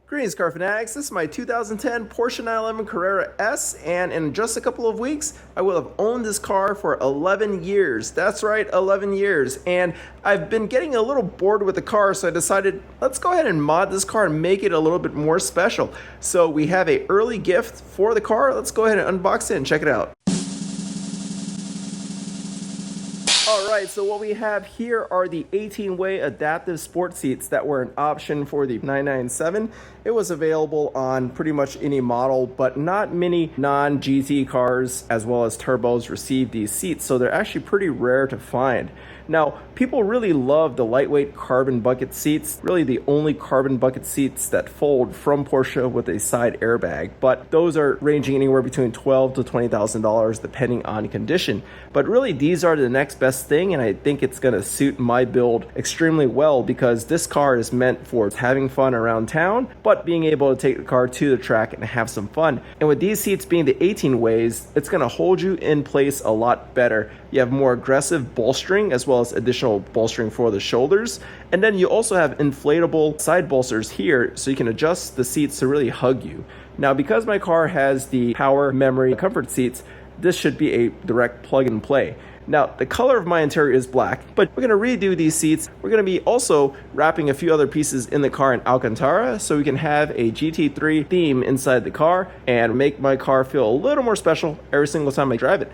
Greetings, car fanatics. This is my 2010 Porsche 911 Carrera S, and in just a couple of weeks, I will have owned this car for 11 years. That's right, 11 years. And I've been getting a little bored with the car, so I decided, let's go ahead and mod this car and make it a little bit more special. So we have an early gift for the car. Let's go ahead and unbox it and check it out. Alright, so what we have here are the 18-way adaptive sport seats that were an option for the 997. It was available on pretty much any model, but not many non-GT cars as well as turbos receive these seats, so they're actually pretty rare to find. Now, people really love the lightweight carbon bucket seats, really the only carbon bucket seats that fold from Porsche with a side airbag, but those are ranging anywhere between $12,000 to $20,000 depending on condition. But really, these are the next best thing, and I think it's going to suit my build extremely well because this car is meant for having fun around town, but being able to take the car to the track and have some fun. And with these seats being the 18 ways, it's going to hold you in place a lot better. You have more aggressive bolstering as well as additional bolstering for the shoulders. And then you also have inflatable side bolsters here, so you can adjust the seats to really hug you. Now, because my car has the power, memory, comfort seats, this should be a direct plug and play. Now, the color of my interior is black, but we're going to redo these seats. We're going to be also wrapping a few other pieces in the car in Alcantara so we can have a GT3 theme inside the car and make my car feel a little more special every single time I drive it.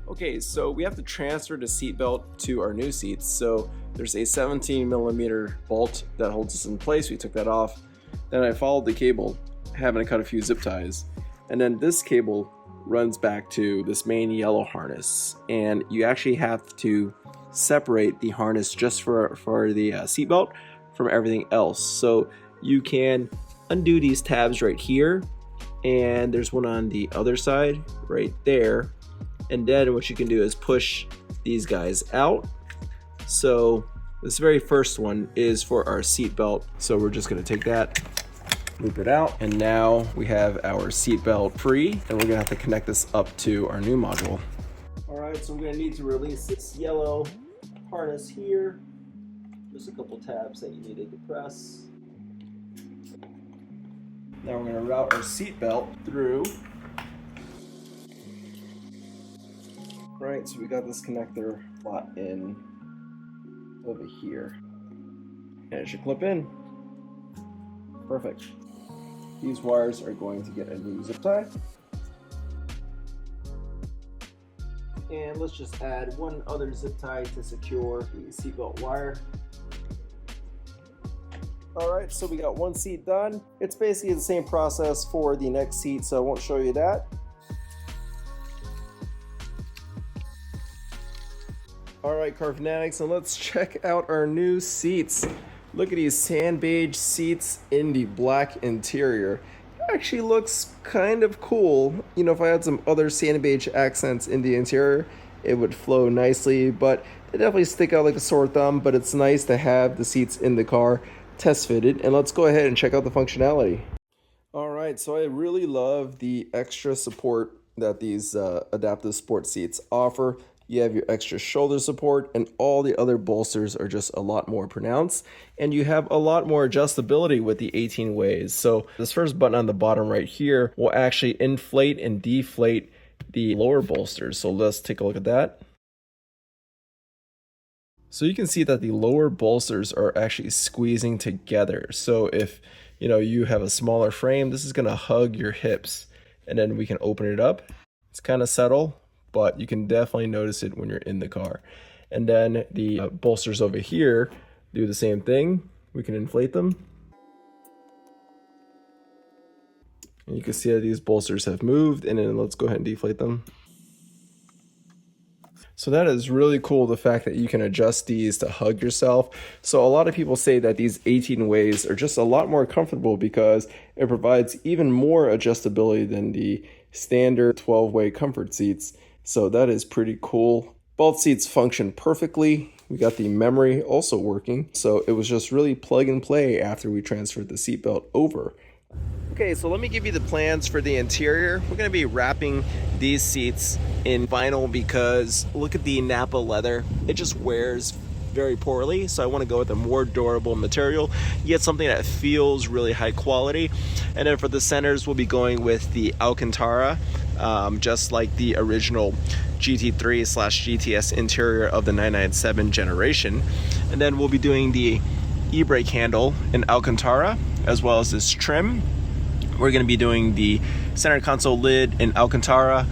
Okay, so we have to transfer the seatbelt to our new seats. So there's a 17mm bolt that holds us in place. We took that off. Then I followed the cable, having to cut a few zip ties. And then this cable runs back to this main yellow harness. And you actually have to separate the harness just for the seatbelt from everything else. So you can undo these tabs right here. And there's one on the other side right there. And then what you can do is push these guys out. So this very first one is for our seat belt. So we're just gonna take that, loop it out, and now we have our seat belt free, and we're gonna have to connect this up to our new module. All right, so we're gonna need to release this yellow harness here. Just a couple tabs that you needed to press. Now we're gonna route our seat belt through. Right, so we got this connector slot in over here. And it should clip in. Perfect. These wires are going to get a new zip tie. And let's just add one other zip tie to secure the seatbelt wire. Alright, so we got one seat done. It's basically the same process for the next seat, so I won't show you that. Alright, car fanatics, and let's check out our new seats. Look at these sand beige seats in the black interior. It actually looks kind of cool. You know, if I had some other sand beige accents in the interior, it would flow nicely, but they definitely stick out like a sore thumb, but it's nice to have the seats in the car test fitted. And let's go ahead and check out the functionality. Alright, so I really love the extra support that these adaptive sport seats offer. You have your extra shoulder support, and all the other bolsters are just a lot more pronounced, and you have a lot more adjustability with the 18 ways. So this first button on the bottom right here will actually inflate and deflate the lower bolsters. So let's take a look at that. So you can see that the lower bolsters are actually squeezing together. So if you have a smaller frame, this is going to hug your hips, and then we can open it up. It's kind of subtle, but you can definitely notice it when you're in the car. And then the bolsters over here do the same thing. We can inflate them. And you can see that these bolsters have moved, and then let's go ahead and deflate them. So that is really cool, the fact that you can adjust these to hug yourself. So a lot of people say that these 18 ways are just a lot more comfortable because it provides even more adjustability than the standard 12-way comfort seats. So that is pretty cool. Both seats function perfectly. We got the memory also working. So it was just really plug and play after we transferred the seatbelt over. Okay, so let me give you the plans for the interior. We're going to be wrapping these seats in vinyl because look at the Nappa leather. It just wears very poorly, so I want to go with a more durable material. You get something that feels really high quality. And then for the centers, we'll be going with the Alcantara, just like the original GT3/GTS interior of the 997 generation. And then we'll be doing the e-brake handle in Alcantara, as well as this trim. We're going to be doing the center console lid in Alcantara.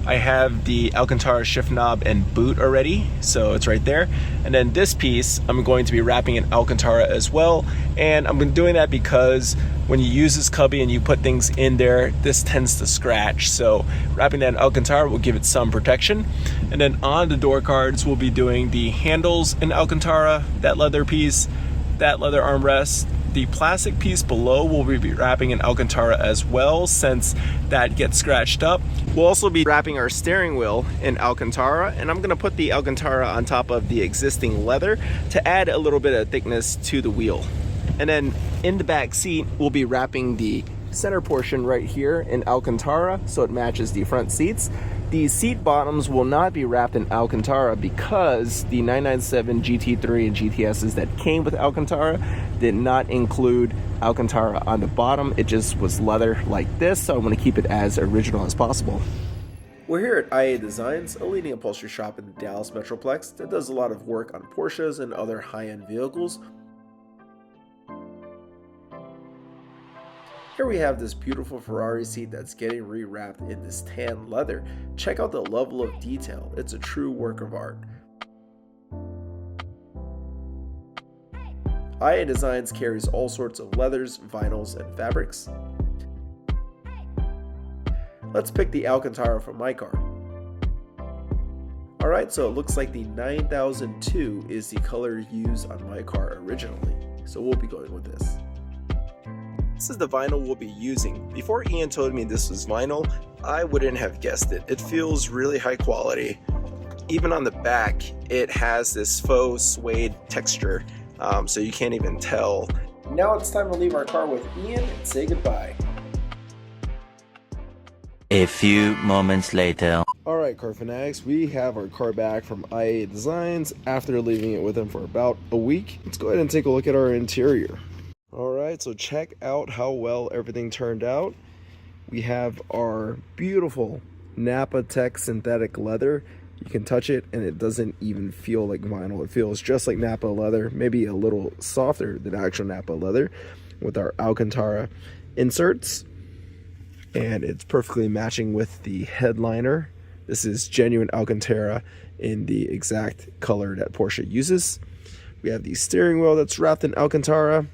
I have the Alcantara shift knob and boot already, so it's right there. And then this piece, I'm going to be wrapping in Alcantara as well. And I'm doing that because when you use this cubby and you put things in there, this tends to scratch. So wrapping that in Alcantara will give it some protection. And then on the door cards, we'll be doing the handles in Alcantara, that leather piece, that leather armrest. The plastic piece below will be wrapping in Alcantara as well, since that gets scratched up. We'll also be wrapping our steering wheel in Alcantara, and I'm going to put the Alcantara on top of the existing leather to add a little bit of thickness to the wheel. And then in the back seat, we'll be wrapping the center portion right here in Alcantara so it matches the front seats. The seat bottoms will not be wrapped in Alcantara because the 997 GT3 and GTSs that came with Alcantara did not include Alcantara on the bottom. It just was leather like this, so I'm going to keep it as original as possible. We're here at IA Designs, a leading upholstery shop in the Dallas Metroplex that does a lot of work on Porsches and other high-end vehicles. Here we have this beautiful Ferrari seat that's getting rewrapped in this tan leather. Check out the level of detail. It's a true work of art. IA Designs carries all sorts of leathers, vinyls, and fabrics. Let's pick the Alcantara from my car. Alright, so it looks like the 9002 is the color used on my car originally. So we'll be going with this. This is the vinyl we'll be using. Before Ian told me this was vinyl, I wouldn't have guessed it. It feels really high quality. Even on the back, it has this faux suede texture, so you can't even tell. Now it's time to leave our car with Ian and say goodbye. A few moments later. Alright, car fanatics, we have our car back from IA Designs after leaving it with them for about a week. Let's go ahead and take a look at our interior. Alright, so check out how well everything turned out. We have our beautiful Nappa Tech synthetic leather. You can touch it and it doesn't even feel like vinyl. It feels just like Nappa leather, maybe a little softer than actual Nappa leather, with our Alcantara inserts. And it's perfectly matching with the headliner. This is genuine Alcantara in the exact color that Porsche uses. We have the steering wheel that's wrapped in Alcantara.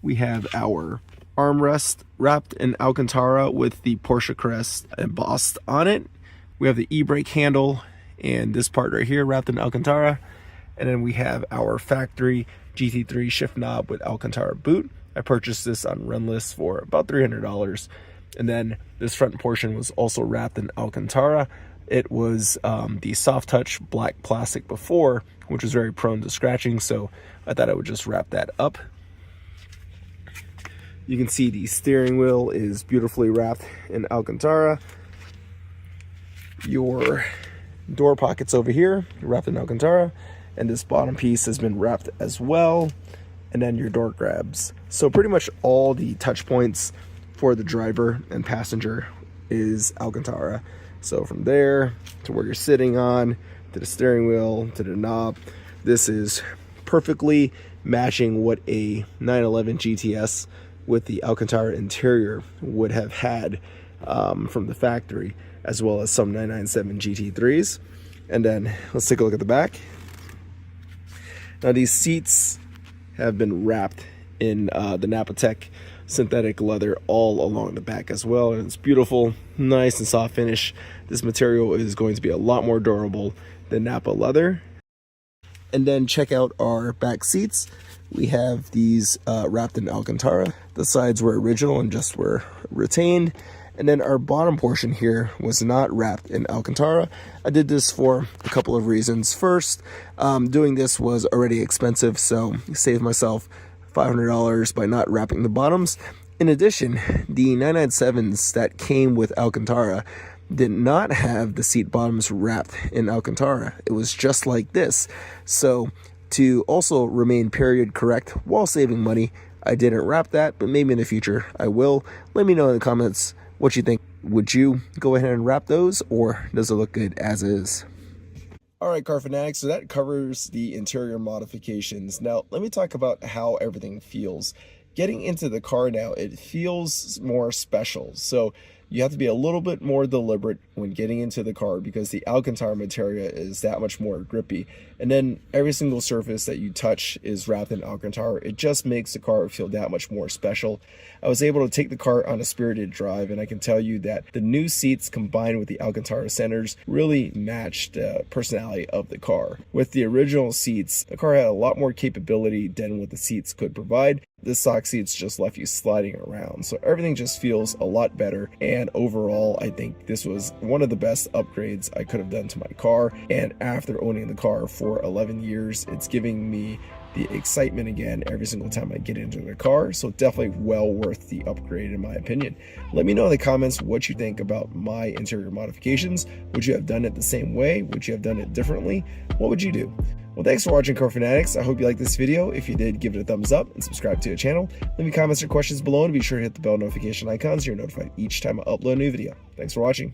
We have our armrest wrapped in Alcantara with the Porsche crest embossed on it. We have the e-brake handle and this part right here wrapped in Alcantara. And then we have our factory GT3 shift knob with Alcantara boot. I purchased this on Runlist for about $300. And then this front portion was also wrapped in Alcantara. It was the soft touch black plastic before, which was very prone to scratching, so I thought I would just wrap that up. You can see the steering wheel is beautifully wrapped in Alcantara. Your door pockets over here wrapped in Alcantara, and this bottom piece has been wrapped as well. And then your door grabs. So pretty much all the touch points for the driver and passenger is Alcantara. So from there to where you're sitting on, to the steering wheel, to the knob, this is perfectly matching what a 911 GTS with the Alcantara interior would have had from the factory, as well as some 997 GT3s. And then let's take a look at the back. Now these seats have been wrapped in the Nappa Tech synthetic leather all along the back as well, and it's beautiful, nice and soft finish. This material is going to be a lot more durable than Nappa leather. And then check out our back seats. We have these wrapped in Alcantara. The sides were original and just were retained. And then our bottom portion here was not wrapped in Alcantara. I did this for a couple of reasons. First, doing this was already expensive, so I saved myself $500 by not wrapping the bottoms. In addition, the 997s that came with Alcantara did not have the seat bottoms wrapped in Alcantara. It was just like this. So to also remain period correct while saving money, I didn't wrap that, but maybe in the future I will. Let me know in the comments what you think. Would you go ahead and wrap those, or does it look good as is? Alright, car fanatics, so that covers the interior modifications. Now let me talk about how everything feels. Getting into the car now, it feels more special. So you have to be a little bit more deliberate when getting into the car because the Alcantara material is that much more grippy. And then every single surface that you touch is wrapped in Alcantara. It just makes the car feel that much more special. I was able to take the car on a spirited drive, and I can tell you that the new seats combined with the Alcantara centers really matched the personality of the car. With the original seats, the car had a lot more capability than what the seats could provide. The stock seats just left you sliding around, so everything just feels a lot better. And overall, I think this was one of the best upgrades I could have done to my car. And after owning the car for 11 years, it's giving me the excitement again every single time I get into the car. So definitely well worth the upgrade in my opinion. Let me know in the comments what you think about my interior modifications. Would you have done it the same way? Would you have done it differently? What would you do? Well, thanks for watching, Car Fanatics. I hope you liked this video. If you did, give it a thumbs up and subscribe to the channel. Leave me comments or questions below, and be sure to hit the bell notification icon so you're notified each time I upload a new video. Thanks for watching.